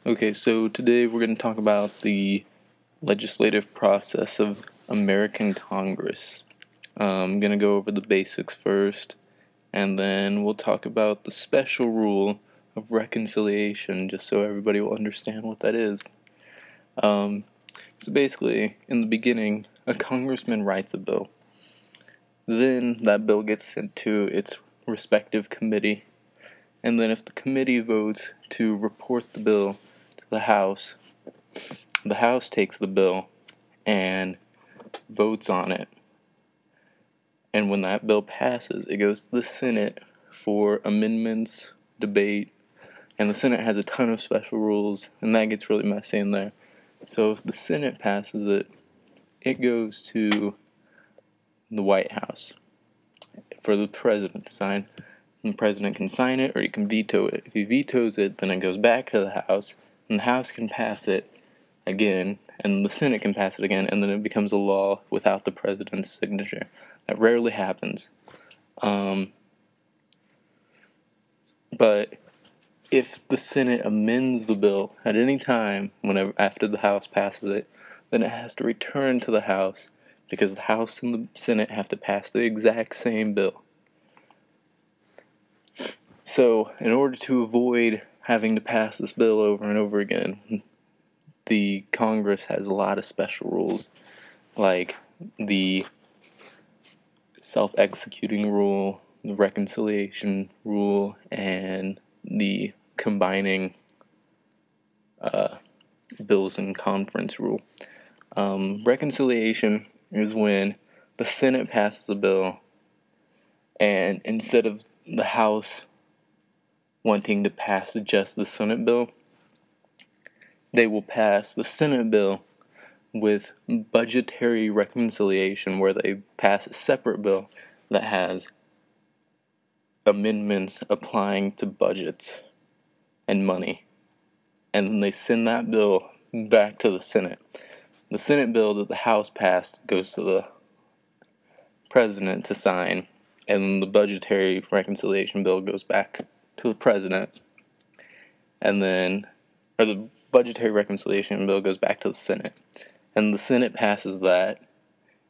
Okay, so today we're going to talk about the legislative process of American Congress. I'm going to go over the basics first, and then we'll talk about the special rule of reconciliation, just so everybody will understand what that is. So basically, in the beginning, a congressman writes a bill. Then that bill gets sent to its respective committee, and then if the committee votes to report the bill to the House takes the bill and votes on it. And when that bill passes, it goes to the Senate for amendments, debate, and the Senate has a ton of special rules, and that gets really messy in there. So if the Senate passes it, it goes to the White House for the president to sign. And the president can sign it or he can veto it. If he vetoes it, then it goes back to the House, and the House can pass it again, and the Senate can pass it again, and then it becomes a law without the president's signature. That rarely happens. But if the Senate amends the bill at any time, whenever after the House passes it, then it has to return to the House, because the House and the Senate have to pass the exact same bill. So, in order to avoid having to pass this bill over and over again, the Congress has a lot of special rules, like the self-executing rule, the reconciliation rule, and the combining bills in conference rule. Reconciliation is when the Senate passes a bill, and instead of the House wanting to pass just the Senate bill, they will pass the Senate bill with budgetary reconciliation, where they pass a separate bill that has amendments applying to budgets and money. And then they send that bill back to the Senate. The Senate bill that the House passed goes to the president to sign, and then the budgetary reconciliation bill goes back to the president, and then, or the budgetary reconciliation bill goes back to the Senate, and the Senate passes that,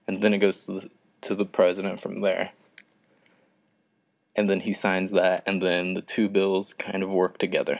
and then it goes to the president from there, and then he signs that, and then the two bills kind of work together.